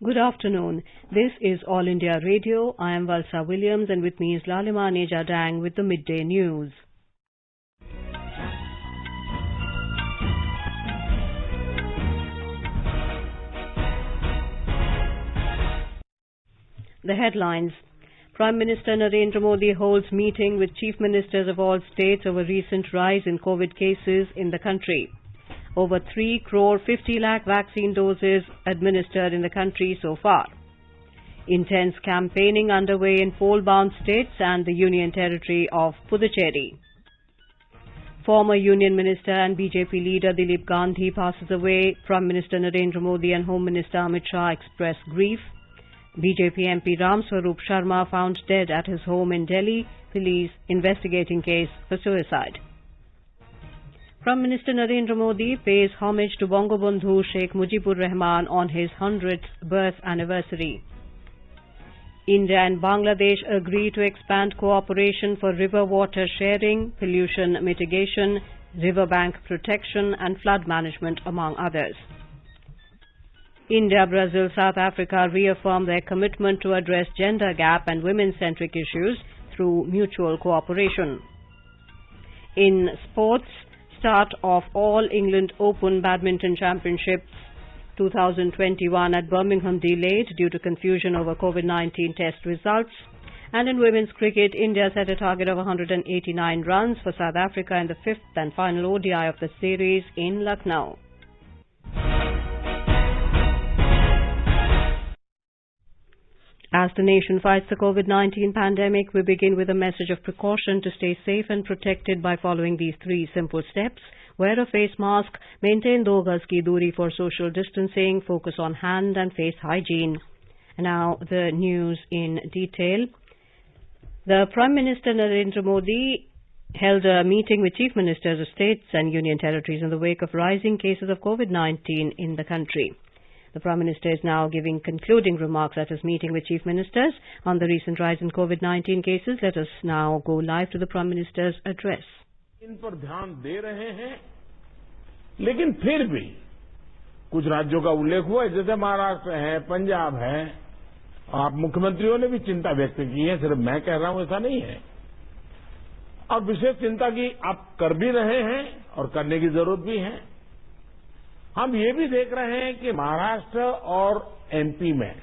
Good afternoon. This is All India Radio. I am Valsa Williams and with me is Lalima Neja Dang with the Midday News. The headlines. Prime Minister Narendra Modi holds meeting with Chief Ministers of all states over recent rise in COVID cases in the country. Over 3 crore 50 lakh vaccine doses administered in the country so far. Intense campaigning underway in poll-bound states and the Union Territory of Puducherry. Former Union Minister and BJP leader Dilip Gandhi passes away. Prime Minister Narendra Modi and Home Minister Amit Shah express grief. BJP MP Ram Swarup Sharma found dead at his home in Delhi. Police investigating case for suicide. Prime Minister Narendra Modi pays homage to Bangabandhu Sheikh Mujibur Rahman on his 100th birth anniversary. India and Bangladesh agree to expand cooperation for river water sharing, pollution mitigation, riverbank protection and flood management, among others. India, Brazil, South Africa reaffirm their commitment to address gender gap and women-centric issues through mutual cooperation. In sports, start of All England Open Badminton Championships 2021 at Birmingham delayed due to confusion over COVID-19 test results. And in women's cricket, India set a target of 189 runs for South Africa in the 5th and final ODI of the series in Lucknow. As the nation fights the COVID-19 pandemic, we begin with a message of precaution to stay safe and protected by following these 3 simple steps. Wear a face mask, maintain 2 gaz ki duri for social distancing, focus on hand and face hygiene. And now the news in detail. The Prime Minister Narendra Modi held a meeting with Chief Ministers of States and Union Territories in the wake of rising cases of COVID-19 in the country. The Prime Minister is now giving concluding remarks at his meeting with Chief Ministers on the recent rise in COVID-19 cases. Let us now go live to the Prime Minister's address. इन पर ध्यान दे रहे हैं, लेकिन फिर भी कुछ राज्यों का उल्लेख हुआ है, जैसे महाराष्ट्र है, पंजाब है। आप मुख्यमंत्रियों ने भी चिंता व्यक्त की है, सिर्फ मैं कह रहा हूं ऐसा नहीं है। और विशेष चिंता की आप कर भी रहे हैं और करने की जरूरत भी है। हम ये भी देख रहे हैं कि महाराष्ट्र और एमपी में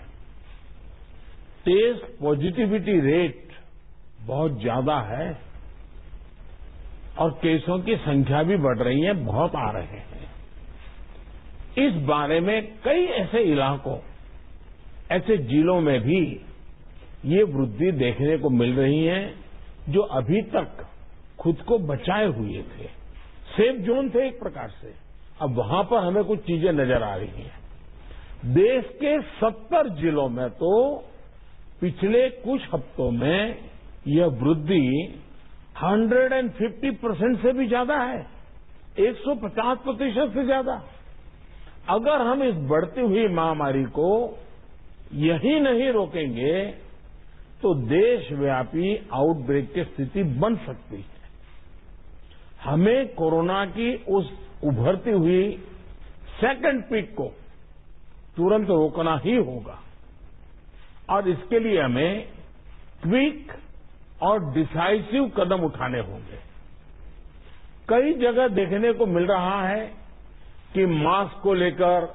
टेस्ट पॉजिटिविटी रेट बहुत ज्यादा है और केसों की संख्या भी बढ़ रही है, बहुत आ रहे हैं। इस बारे में कई ऐसे इलाकों, ऐसे जिलों में भी ये वृद्धि देखने को मिल रही है जो अभी तक खुद को बचाए हुए थे, सेफ जोन थे एक प्रकार से। अब वहां पर हमें कुछ चीजें नजर आ रही हैं। देश के 70 जिलों में तो पिछले कुछ हफ्तों में यह वृद्धि 150% से भी ज्यादा है, 150% से ज्यादा। अगर हम इस बढ़ती हुई महामारी को यही नहीं रोकेंगे तो देशव्यापी आउटब्रेक की स्थिति बन सकती है। हमें कोरोना की उस उभरती हुई सेकंड पीक को तुरंत रोकना ही होगा और इसके लिए हमें क्विक और डिसाइसिव कदम उठाने होंगे। कई जगह देखने को मिल रहा है कि मास्क को लेकर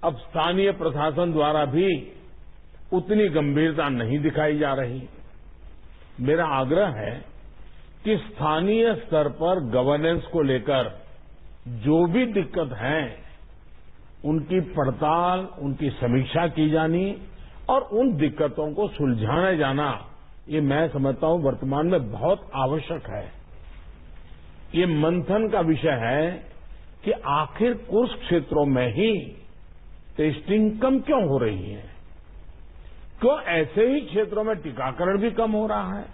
अब स्थानीय प्रशासन द्वारा भी उतनी गंभीरता नहीं दिखाई जा रही। मेरा आग्रह है कि स्थानीय स्तर पर गवर्नेंस को लेकर जो भी दिक्कत है उनकी पड़ताल, उनकी समीक्षा की जानी और उन दिक्कतों को सुलझाया जाना, ये मैं समझता हूं वर्तमान में बहुत आवश्यक है। ये मंथन का विषय है कि आखिर कुछ क्षेत्रों में ही टेस्टिंग कम क्यों हो रही है, क्यों ऐसे ही क्षेत्रों में टीकाकरण भी कम हो रहा है।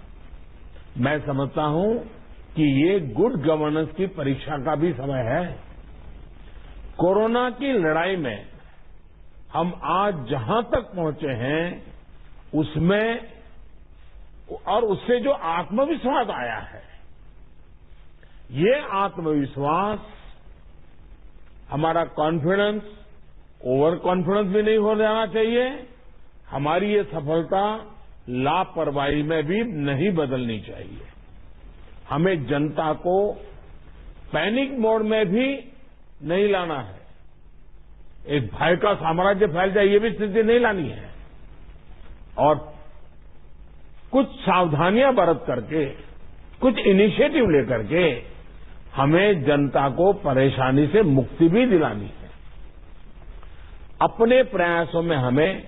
मैं समझता हूं कि ये गुड गवर्नेंस की परीक्षा का भी समय है। कोरोना की लड़ाई में हम आज जहां तक पहुंचे हैं उसमें और उससे जो आत्मविश्वास आया है, ये आत्मविश्वास, हमारा कॉन्फिडेंस ओवर कॉन्फिडेंस भी नहीं हो जाना चाहिए, हमारी ये सफलता लापरवाही में भी नहीं बदलनी चाहिए। हमें जनता को पैनिक मोड में भी नहीं लाना है। एक भय का साम्राज्य फैल जाए, ये भी स्थिति नहीं लानी है। और कुछ सावधानियां बरत करके, कुछ इनिशिएटिव लेकर के हमें जनता को परेशानी से मुक्ति भी दिलानी है। अपने प्रयासों में हमें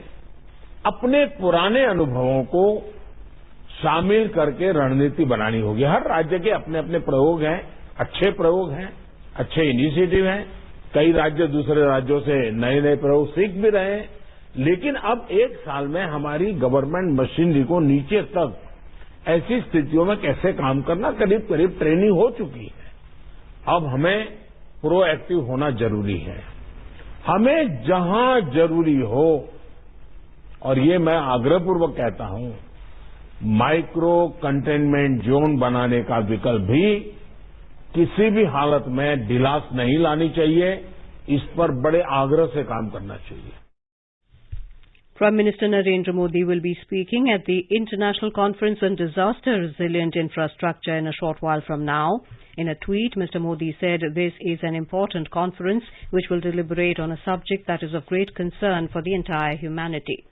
अपने पुराने अनुभवों को शामिल करके रणनीति बनानी होगी। हर राज्य के अपने अपने प्रयोग हैं, अच्छे प्रयोग हैं, अच्छे इनिशिएटिव हैं। कई राज्य दूसरे राज्यों से नए नए प्रयोग सीख भी रहे हैं, लेकिन अब एक साल में हमारी गवर्नमेंट मशीनरी को नीचे तक ऐसी स्थितियों में कैसे काम करना करीब करीब ट्रेनिंग हो चुकी है। अब हमें प्रोएक्टिव होना जरूरी है। हमें जहां जरूरी हो, और ये मैं आग्रहपूर्वक कहता हूं, माइक्रो कंटेनमेंट जोन बनाने का विकल्प भी किसी भी हालत में ढिलास नहीं लानी चाहिए। इस पर बड़े आग्रह से काम करना चाहिए। Prime Minister Narendra Modi will be speaking at the International Conference on Disaster Resilient Infrastructure in a short while from now. In a tweet, Mr. Modi said this is an important conference which will deliberate on a subject that is of great concern for the entire humanity.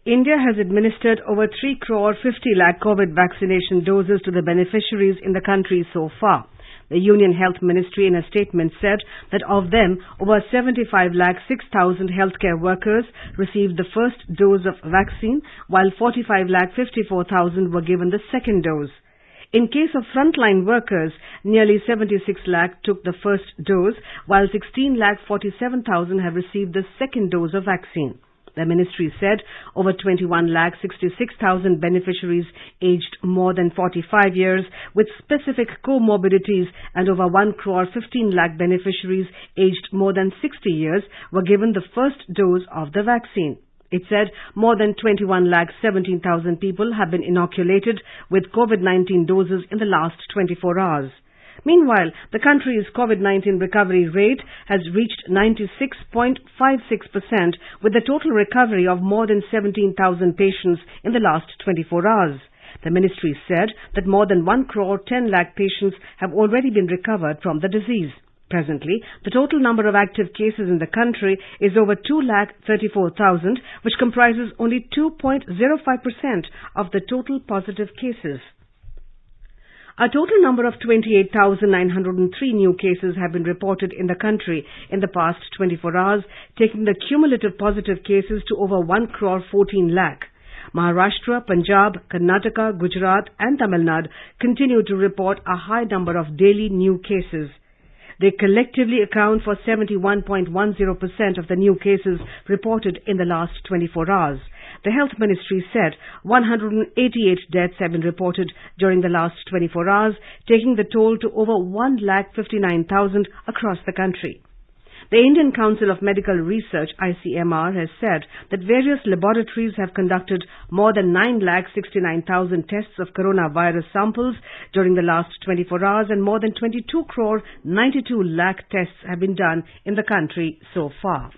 India has administered over 3 crore 50 lakh COVID vaccination doses to the beneficiaries in the country so far. The Union Health Ministry in a statement said that of them, over 75 lakh 6,000 healthcare workers received the first dose of vaccine, while 45 lakh 54,000 were given the second dose. In case of frontline workers, nearly 76 lakh took the first dose, while 16 lakh 47,000 have received the second dose of vaccine. The ministry said over 21 lakh 66,000 beneficiaries aged more than 45 years with specific comorbidities and over 1 crore 15 lakh beneficiaries aged more than 60 years were given the first dose of the vaccine. It said more than 21 lakh 17,000 people have been inoculated with COVID-19 doses in the last 24 hours. Meanwhile, the country's COVID-19 recovery rate has reached 96.56% with a total recovery of more than 17,000 patients in the last 24 hours. The ministry said that more than 1 crore 10 lakh patients have already been recovered from the disease. Presently, the total number of active cases in the country is over 2 lakh 34,000, which comprises only 2.05% of the total positive cases. A total number of 28,903 new cases have been reported in the country in the past 24 hours, taking the cumulative positive cases to over 1 crore 14 lakh. Maharashtra, Punjab, Karnataka, Gujarat and Tamil Nadu continue to report a high number of daily new cases. They collectively account for 71.10% of the new cases reported in the last 24 hours. The Health Ministry said 188 deaths have been reported during the last 24 hours, taking the toll to over 1,59,000 across the country. The Indian Council of Medical Research, ICMR, has said that various laboratories have conducted more than 9,69,000 tests of coronavirus samples during the last 24 hours and more than 22 crore 92 lakh tests have been done in the country so far.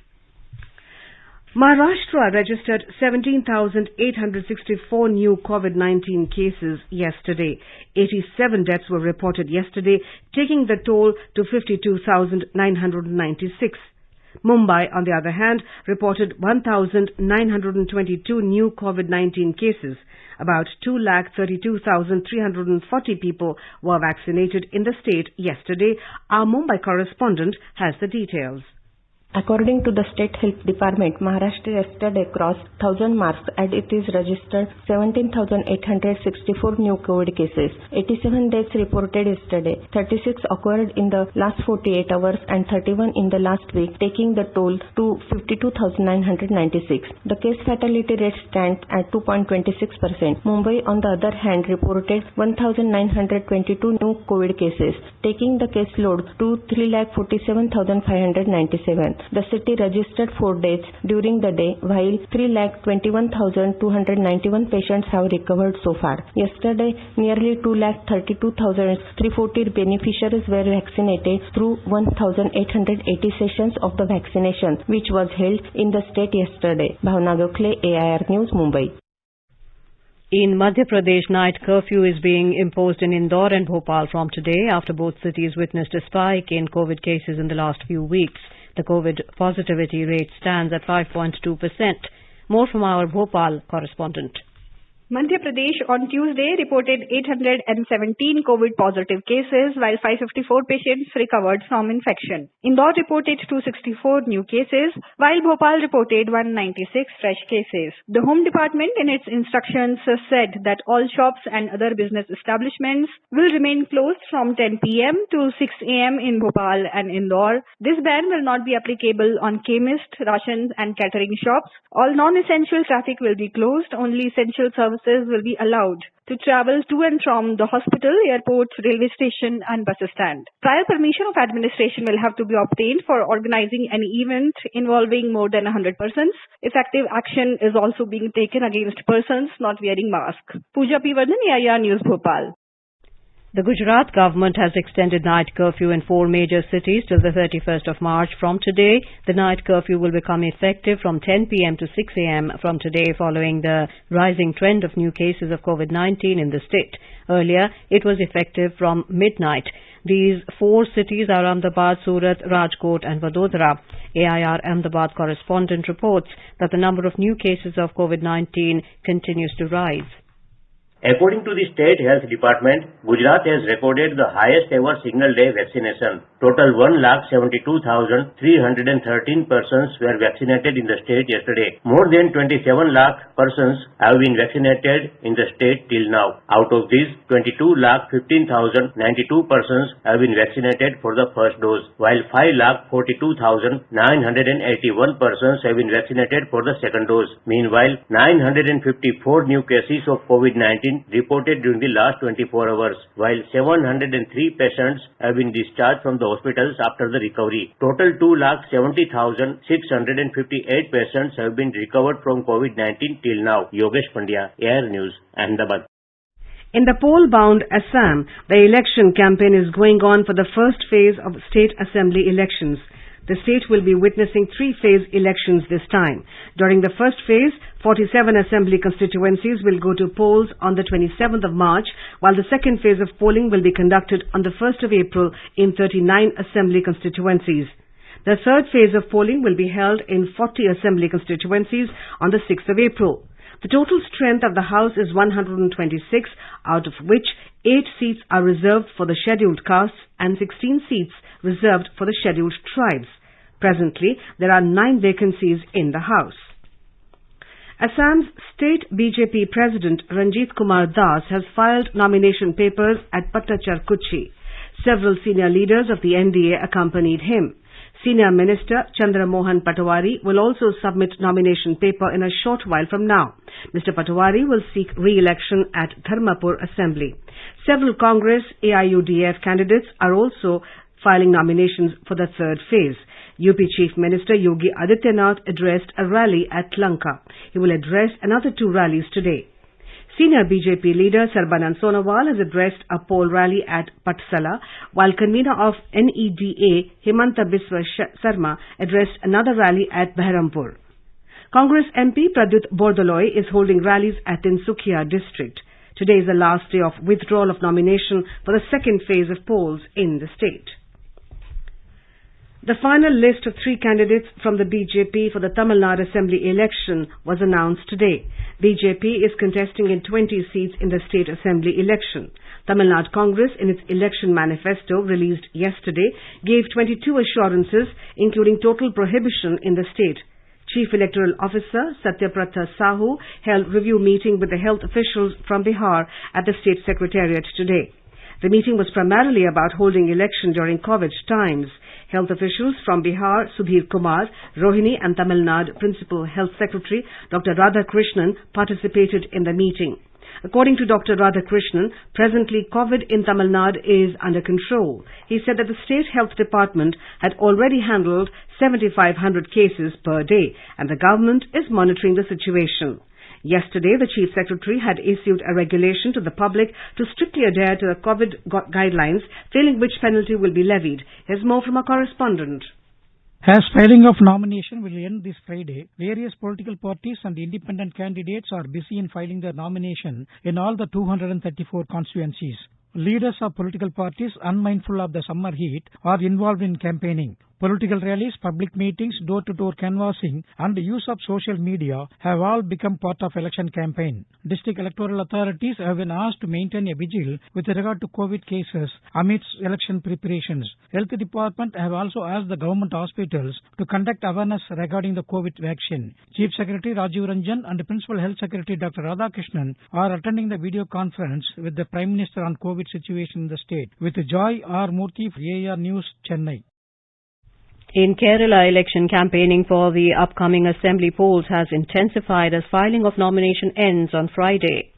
Maharashtra registered 17,864 new COVID-19 cases yesterday. 87 deaths were reported yesterday, taking the toll to 52,996. Mumbai, on the other hand, reported 1,922 new COVID-19 cases. About 2,32,340 people were vaccinated in the state yesterday. Our Mumbai correspondent has the details. According to the State Health Department, Maharashtra yesterday crossed 1,000 marks and it is registered 17,864 new COVID cases. 87 deaths reported yesterday. 36 occurred in the last 48 hours and 31 in the last week, taking the toll to 52,996. The case fatality rate stands at 2.26%. Mumbai, on the other hand, reported 1,922 new COVID cases, taking the case load to 3,47,597. The city registered 4 deaths during the day, while 3,21,291 patients have recovered so far. Yesterday, nearly 2,32,340 beneficiaries were vaccinated through 1,880 sessions of the vaccination, which was held in the state yesterday. Bhavna Gokhale, AIR News, Mumbai. In Madhya Pradesh, night curfew is being imposed in Indore and Bhopal from today after both cities witnessed a spike in COVID cases in the last few weeks. The COVID positivity rate stands at 5.2%. More from our Bhopal correspondent. Madhya Pradesh on Tuesday reported 817 COVID-positive cases, while 554 patients recovered from infection. Indore reported 264 new cases, while Bhopal reported 196 fresh cases. The Home Department in its instructions said that all shops and other business establishments will remain closed from 10 p.m. to 6 a.m. in Bhopal and Indore. This ban will not be applicable on chemist, ration and catering shops. All non-essential traffic will be closed. Only essential services will be allowed to travel to and from the hospital, airport, railway station and bus stand. Prior permission of administration will have to be obtained for organizing any event involving more than 100 persons. Effective action is also being taken against persons not wearing mask. Pooja P. Vardhan, AIR News, Bhopal. The Gujarat government has extended night curfew in 4 major cities till the 31st of March. From today, the night curfew will become effective from 10 p.m. to 6 a.m. from today, following the rising trend of new cases of COVID-19 in the state. Earlier, it was effective from midnight. These 4 cities are Ahmedabad, Surat, Rajkot and Vadodara. AIR Ahmedabad correspondent reports that the number of new cases of COVID-19 continues to rise. According to the State Health Department, Gujarat has recorded the highest ever single day vaccination. Total 1,72,313 persons were vaccinated in the state yesterday. More than 27 lakh persons have been vaccinated in the state till now. Out of these, 22,15,092 persons have been vaccinated for the first dose, while 5,42,981 persons have been vaccinated for the second dose. Meanwhile, 954 new cases of COVID-19 reported during the last 24 hours, while 703 patients have been discharged from the hospitals after the recovery. Total 2,70,658 patients have been recovered from COVID-19 till now. Yogesh Pandya, AIR News, Ahmedabad. In the poll-bound Assam, the election campaign is going on for the first phase of state assembly elections. The state will be witnessing 3-phase elections this time. During the first phase, 47 assembly constituencies will go to polls on the 27th of March, while the second phase of polling will be conducted on the 1st of April in 39 assembly constituencies. The third phase of polling will be held in 40 assembly constituencies on the 6th of April. The total strength of the House is 126, out of which 8 seats are reserved for the scheduled castes and 16 seats reserved for the scheduled tribes. Presently, there are 9 vacancies in the House. Assam's state BJP President Ranjit Kumar Das has filed nomination papers at Pattachar Kuchi. Several senior leaders of the NDA accompanied him. Senior Minister Chandra Mohan Patwari will also submit nomination paper in a short while from now. Mr. Patwari will seek re-election at Dharmapur Assembly. Several Congress AIUDF candidates are also filing nominations for the third phase. UP Chief Minister Yogi Adityanath addressed a rally at Lanka. He will address another 2 rallies today. Senior BJP leader Sarbanand Sonowal has addressed a poll rally at Patsala, while convener of NEDA Himanta Biswa Sarma addressed another rally at Behrampur. Congress MP Pradyut Bordoloi is holding rallies at Tinsukia district. Today is the last day of withdrawal of nomination for the second phase of polls in the state. The final list of 3 candidates from the BJP for the Tamil Nadu Assembly election was announced today. BJP is contesting in 20 seats in the state assembly election. Tamil Nadu Congress, in its election manifesto released yesterday, gave 22 assurances, including total prohibition in the state. Chief Electoral Officer Satyaprata Sahu held review meeting with the health officials from Bihar at the state secretariat today. The meeting was primarily about holding election during COVID times. Health officials from Bihar, Sudhir Kumar, Rohini and Tamil Nadu Principal Health Secretary Dr. Radhakrishnan participated in the meeting. According to Dr. Radhakrishnan, presently COVID in Tamil Nadu is under control. He said that the State Health Department had already handled 7,500 cases per day and the government is monitoring the situation. Yesterday, the Chief Secretary had issued a regulation to the public to strictly adhere to the COVID guidelines, failing which penalty will be levied. Here's more from our correspondent. As filing of nomination will end this Friday, various political parties and independent candidates are busy in filing their nomination in all the 234 constituencies. Leaders of political parties, unmindful of the summer heat, are involved in campaigning. Political rallies, public meetings, door-to-door canvassing and the use of social media have all become part of election campaign. District electoral authorities have been asked to maintain a vigil with regard to COVID cases amidst election preparations. Health Department have also asked the government hospitals to conduct awareness regarding the COVID vaccine. Chief Secretary Rajiv Ranjan and Principal Health Secretary Dr. Radhakrishnan are attending the video conference with the Prime Minister on COVID situation in the state. With Joy R. Murthy for AR News, Chennai. In Kerala, election campaigning for the upcoming assembly polls has intensified as filing of nomination ends on Friday.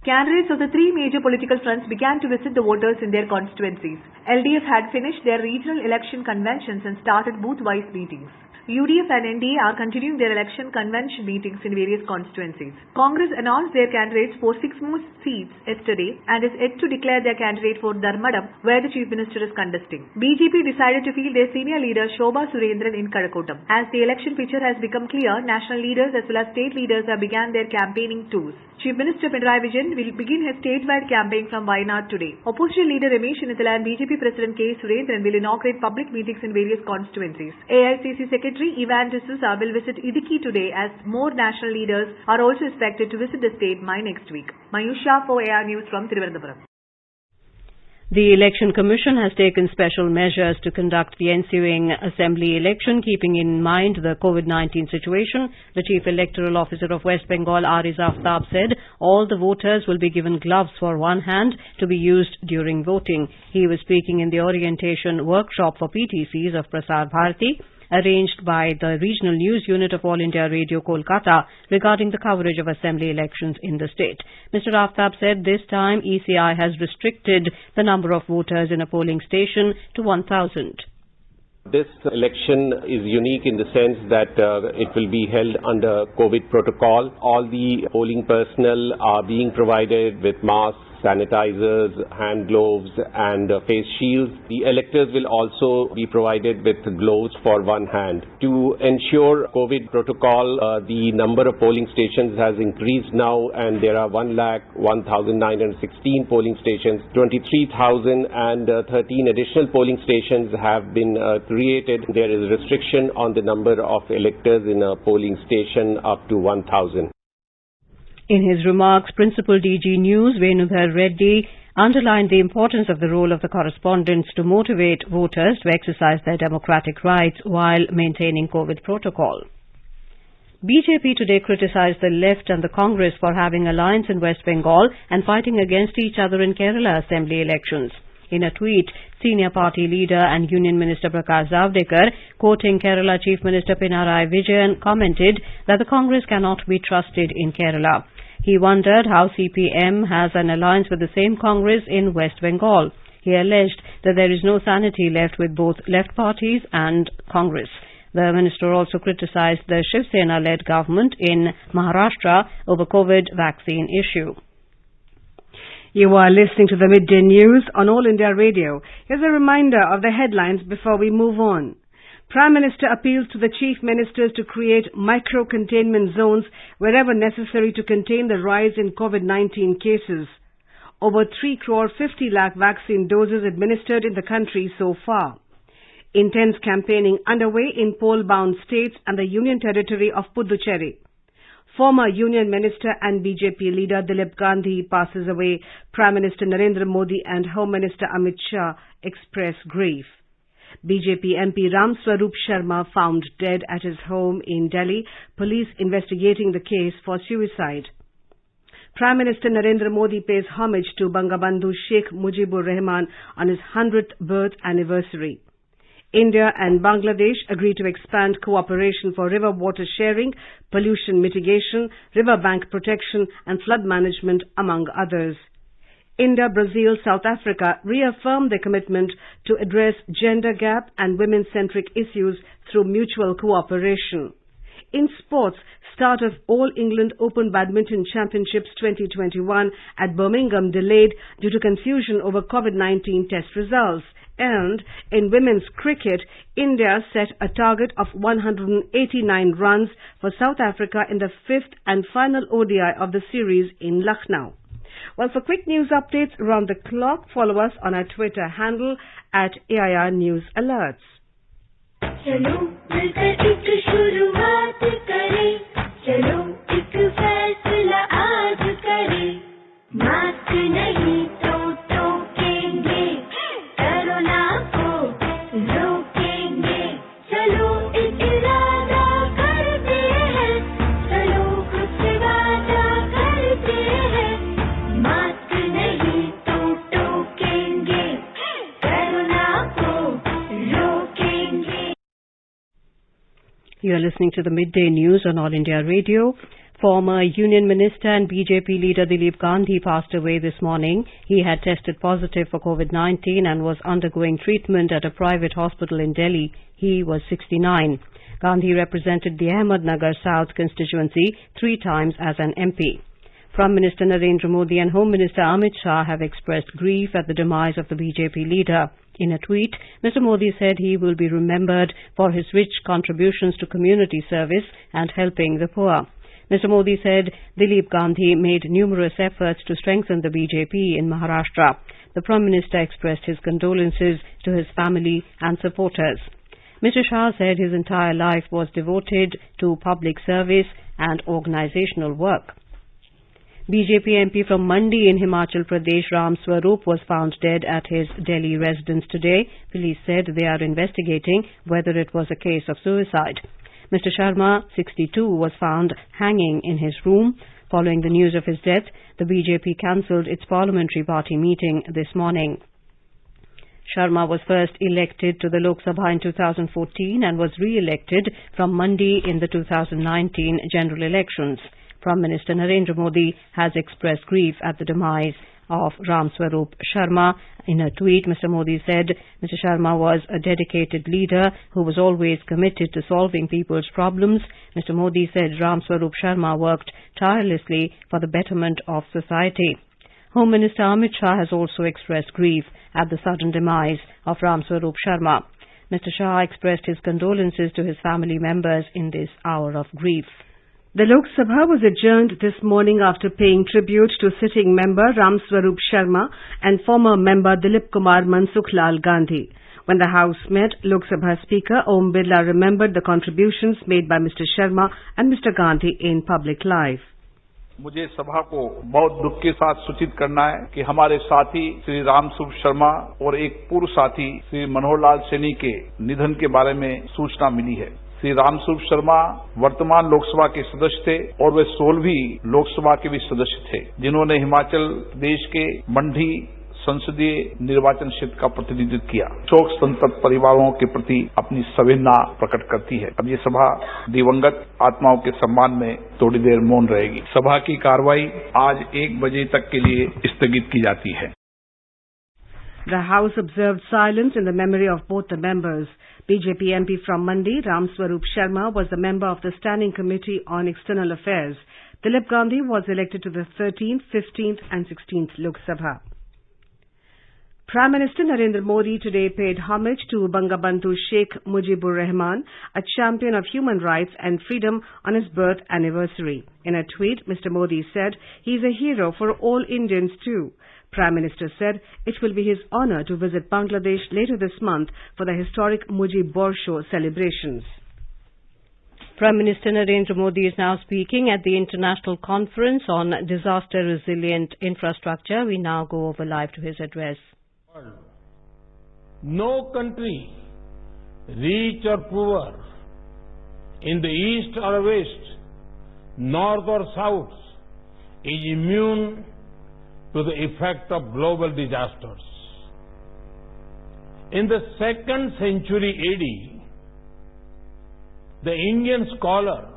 Candidates of the three major political fronts began to visit the voters in their constituencies. LDF had finished their regional election conventions and started booth-wise meetings. UDF and NDA are continuing their election convention meetings in various constituencies. Congress announced their candidates for 6 more seats yesterday and is yet to declare their candidate for Dharmadam, where the Chief Minister is contesting. BJP decided to field their senior leader Shobha Surendran in Kazhakottam. As the election picture has become clear, national leaders as well as state leaders have begun their campaigning tours. Chief Minister Pinarayi Vijayan will begin his statewide campaign from Wayanad today. Opposition leader Ramesh Chennitthala and BJP President K. Surendran will inaugurate public meetings in various constituencies. AICC Secretary Ivan D'Souza will visit Idukki today as more national leaders are also expected to visit the state by next week. Mayusha for AR News from Thiruvananthapuram. The Election Commission has taken special measures to conduct the ensuing assembly election, keeping in mind the COVID-19 situation. The Chief Electoral Officer of West Bengal, Ariz Aftab, said all the voters will be given gloves for one hand to be used during voting. He was speaking in the orientation workshop for PTCs of Prasar Bharati, arranged by the Regional News Unit of All India Radio Kolkata regarding the coverage of assembly elections in the state. Mr. Aftab said this time ECI has restricted the number of voters in a polling station to 1,000. This election is unique in the sense that it will be held under COVID protocol. All the polling personnel are being provided with masks, sanitizers, hand gloves and face shields. The electors will also be provided with gloves for one hand. To ensure COVID protocol, the number of polling stations has increased now and there are 1,01,916 polling stations. 23,013 additional polling stations have been created. There is restriction on the number of electors in a polling station up to 1,000. In his remarks, Principal DG News Venudhar Reddy underlined the importance of the role of the correspondents to motivate voters to exercise their democratic rights while maintaining COVID protocol. BJP today criticized the left and the Congress for having alliance in West Bengal and fighting against each other in Kerala assembly elections. In a tweet, senior party leader and Union Minister Prakash Zavadekar, quoting Kerala Chief Minister Pinarayi Vijayan, commented that the Congress cannot be trusted in Kerala. He wondered how CPM has an alliance with the same Congress in West Bengal. He alleged that there is no sanity left with both left parties and Congress. The minister also criticized the Shiv Sena-led government in Maharashtra over COVID vaccine issue. You are listening to the Midday News on All India Radio. Here's a reminder of the headlines before we move on. Prime Minister appeals to the Chief Ministers to create micro-containment zones wherever necessary to contain the rise in COVID-19 cases. Over 3 crore 50 lakh vaccine doses administered in the country so far. Intense campaigning underway in poll-bound states and the Union Territory of Puducherry. Former Union Minister and BJP leader Dilip Gandhi passes away. Prime Minister Narendra Modi and Home Minister Amit Shah express grief. BJP MP Ram Swarup Sharma found dead at his home in Delhi. Police investigating the case for suicide. Prime Minister Narendra Modi pays homage to Bangabandhu Sheikh Mujibur Rahman on his 100th birth anniversary. India and Bangladesh agree to expand cooperation for river water sharing, pollution mitigation, river bank protection and flood management, among others. India, Brazil, South Africa reaffirmed their commitment to address gender gap and women-centric issues through mutual cooperation. In sports, start of All England Open Badminton Championships 2021 at Birmingham delayed due to confusion over COVID-19 test results. And in women's cricket, India set a target of 189 runs for South Africa in the fifth and final ODI of the series in Lucknow. Well, for quick news updates around the clock, follow us on our Twitter handle at AIR News Alerts. चलो मिलकर एक शुरुआत करें, चलो एक फैसला आज करें, मास्क नहीं तो टोकेंगे, कोरोना को रोकेंगे, चलो एक इरादा करते हैं, चलो खुद से वादा करते हैं, मास्क नहीं तो टोकेंगे, कोरोना को रोकेंगे. You are listening to the Midday News on All India Radio. Former Union Minister and BJP leader Dilip Gandhi passed away this morning. He had tested positive for COVID-19 and was undergoing treatment at a private hospital in Delhi. He was 69. Gandhi represented the Ahmednagar South constituency 3 times as an MP. Prime Minister Narendra Modi and Home Minister Amit Shah have expressed grief at the demise of the BJP leader. In a tweet, Mr. Modi said he will be remembered for his rich contributions to community service and helping the poor. Mr. Modi said Dilip Gandhi made numerous efforts to strengthen the BJP in Maharashtra. The Prime Minister expressed his condolences to his family and supporters. Mr. Shah said his entire life was devoted to public service and organizational work. BJP MP from Mandi in Himachal Pradesh, Ram Swaroop, was found dead at his Delhi residence today. Police said they are investigating whether it was a case of suicide. Mr. Sharma, 62, was found hanging in his room. Following the news of his death, the BJP cancelled its parliamentary party meeting this morning. Sharma was first elected to the Lok Sabha in 2014 and was re-elected from Mandi in the 2019 general elections. Prime Minister Narendra Modi has expressed grief at the demise of Ram Swaroop Sharma. In a tweet, Mr. Modi said Mr. Sharma was a dedicated leader who was always committed to solving people's problems. Mr. Modi said Ram Swaroop Sharma worked tirelessly for the betterment of society. Home Minister Amit Shah has also expressed grief at the sudden demise of Ram Swaroop Sharma. Mr. Shah expressed his condolences to his family members in this hour of grief. The Lok Sabha was adjourned this morning after paying tribute to sitting member Ram Swaroop Sharma and former member Dilip Kumar Mansukhlal Gandhi. When the House met, Lok Sabha Speaker Om Birla remembered the contributions made by Mr. Sharma and Mr. Gandhi in public life. मुझे सभा को बहुत दुख के साथ सूचित करना है कि हमारे साथी श्री राम स्वरूप शर्मा और एक पूर्व साथी श्री मनोहर लाल सैनी के निधन के बारे में सूचना मिली है। श्री राम स्वरूप शर्मा वर्तमान लोकसभा के सदस्य थे और वे 16वीं लोकसभा के भी सदस्य थे, जिन्होंने हिमाचल प्रदेश के मंडी संसदीय निर्वाचन क्षेत्र का प्रतिनिधित्व किया। शोक संतप्त परिवारों के प्रति अपनी संवेदना प्रकट करती है। अब ये सभा दिवंगत आत्माओं के सम्मान में थोड़ी देर मौन रहेगी। सभा की कार्रवाई आज 1 बजे तक के लिए स्थगित की जाती है। The House observed silence in the memory of both the members. BJP MP from Mandi, Ram Swaroop Sharma, was a member of the Standing Committee on External Affairs. Dilip Gandhi was elected to the 13th, 15th and 16th Lok Sabha. Prime Minister Narendra Modi today paid homage to Bangabandhu Sheikh Mujibur Rahman, a champion of human rights and freedom, on his birth anniversary. In a tweet, Mr. Modi said he is a hero for all Indians too. Prime Minister said it will be his honour to visit Bangladesh later this month for the historic Mujibur Show celebrations. Prime Minister Narendra Modi is now speaking at the International Conference on Disaster Resilient Infrastructure. We now go over live to his address. No country, rich or poor, in the east or west, north or south, is immune to the effect of global disasters. In the 2nd century AD, the Indian scholar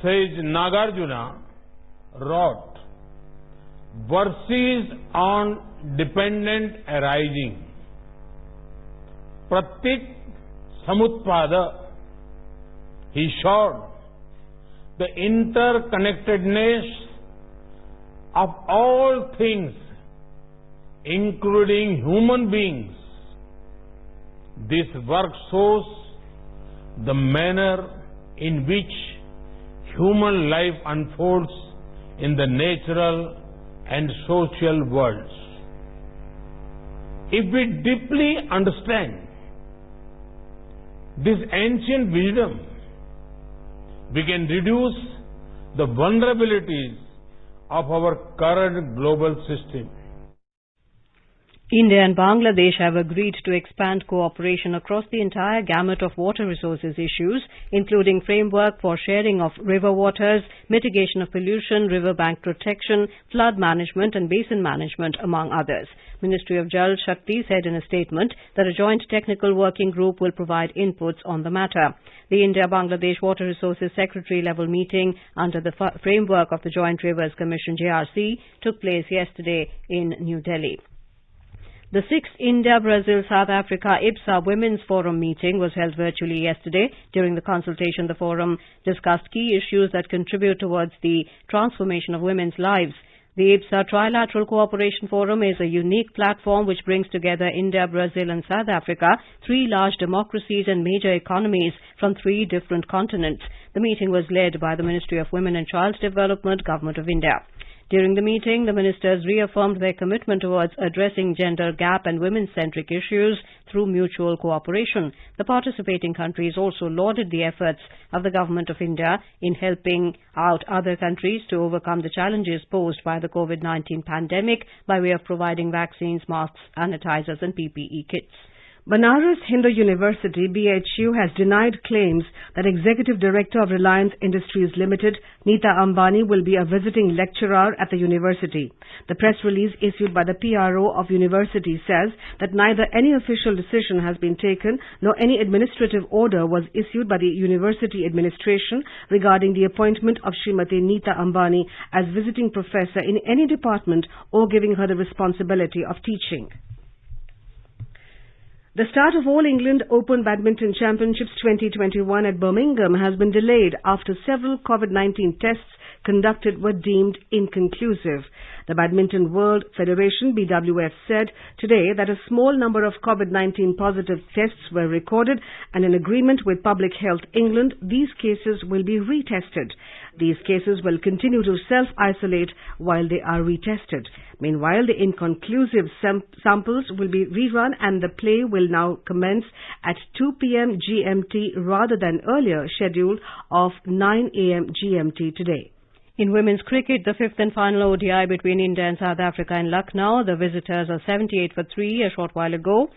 Sage Nagarjuna wrote verses on dependent arising. Pratik Samutpada. He showed the interconnectedness of all things, including human beings. This work shows the manner in which human life unfolds in the natural and social worlds. If we deeply understand this ancient wisdom, we can reduce the vulnerabilities of our current global system. India and Bangladesh have agreed to expand cooperation across the entire gamut of water resources issues, including framework for sharing of river waters, mitigation of pollution, riverbank protection, flood management and basin management, among others. Ministry of Jal Shakti said in a statement that a joint technical working group will provide inputs on the matter. The India-Bangladesh Water Resources Secretary-level meeting under the framework of the Joint Rivers Commission JRC took place yesterday in New Delhi. The 6th India-Brazil-South Africa Ibsa Women's Forum meeting was held virtually yesterday. During the consultation, the forum discussed key issues that contribute towards the transformation of women's lives. The Ibsa Trilateral Cooperation Forum is a unique platform which brings together India, Brazil and South Africa, 3 large democracies and major economies from 3 different continents. The meeting was led by the Ministry of Women and Child Development, Government of India. During the meeting, the ministers reaffirmed their commitment towards addressing gender gap and women-centric issues through mutual cooperation. The participating countries also lauded the efforts of the Government of India in helping out other countries to overcome the challenges posed by the COVID-19 pandemic by way of providing vaccines, masks, sanitizers and PPE kits. Banaras Hindu University BHU has denied claims that Executive Director of Reliance Industries Limited, Neeta Ambani, will be a visiting lecturer at the university. The press release issued by the PRO of university says that neither any official decision has been taken nor any administrative order was issued by the university administration regarding the appointment of Srimati Neeta Ambani as visiting professor in any department or giving her the responsibility of teaching. The start of All England Open Badminton Championships 2021 at Birmingham has been delayed after several COVID-19 tests conducted were deemed inconclusive. The Badminton World Federation (BWF) said today that a small number of COVID-19 positive tests were recorded, and in agreement with Public Health England, these cases will be retested. These cases will continue to self-isolate while they are retested. Meanwhile, the inconclusive samples will be rerun and the play will now commence at 2 p.m. GMT rather than earlier schedule of 9 a.m. GMT today. In women's cricket, the 5th and final ODI between India and South Africa in Lucknow, the visitors are 78 for 3 a short while ago.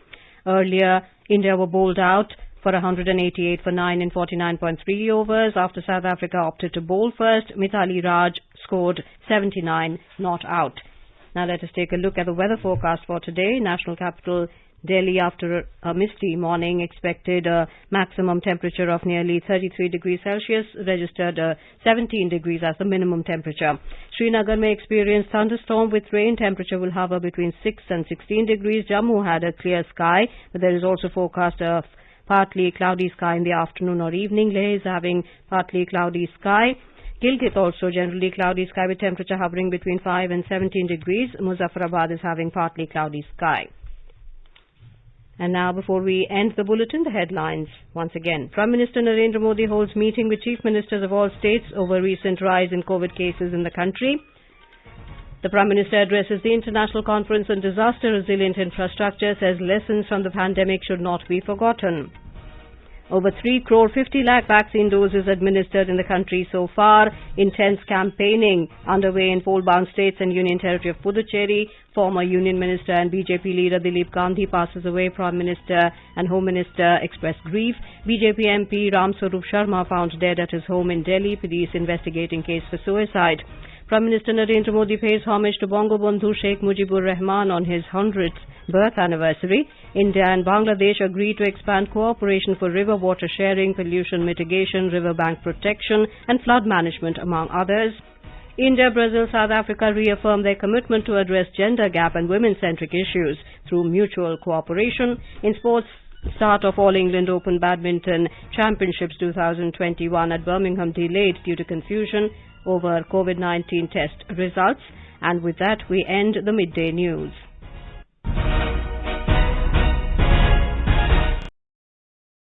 Earlier, India were bowled out for 188 for 9 in 49.3 overs. After South Africa opted to bowl first, Mithali Raj scored 79 not out. Now let us take a look at the weather forecast for today. National capital Delhi, after a misty morning, expected a maximum temperature of nearly 33 degrees Celsius, registered 17 degrees as the minimum temperature. Srinagar may experience thunderstorm with rain. Temperature will hover between 6 and 16 degrees. Jammu had a clear sky, but there is also forecast of partly cloudy sky in the afternoon or evening. Leh is having partly cloudy sky. Gilgit also generally cloudy sky with temperature hovering between 5 and 17 degrees. Muzaffarabad is having partly cloudy sky. And now, before we end the bulletin, the headlines once again. Prime Minister Narendra Modi holds meeting with chief ministers of all states over recent rise in COVID cases in the country. The Prime Minister addresses the International Conference on Disaster Resilient Infrastructure, says lessons from the pandemic should not be forgotten. Over 3 crore 50 lakh vaccine doses administered in the country so far. Intense campaigning underway in poll-bound states and Union Territory of Puducherry. Former Union Minister and BJP leader Dilip Gandhi passes away. Prime Minister and Home Minister expressed grief. BJP MP Ram Swarup Sharma found dead at his home in Delhi. Police investigating case for suicide. Prime Minister Narendra Modi pays homage to Bongo Bandhu Sheikh Mujibur Rahman on his 100th birth anniversary. India and Bangladesh agree to expand cooperation for river water sharing, pollution mitigation, riverbank protection and flood management, among others. India, Brazil, South Africa reaffirm their commitment to address gender gap and women-centric issues through mutual cooperation. In sports, start of All England Open Badminton Championships 2021 at Birmingham delayed due to confusion over COVID-19 test results. And with that, we end the midday news.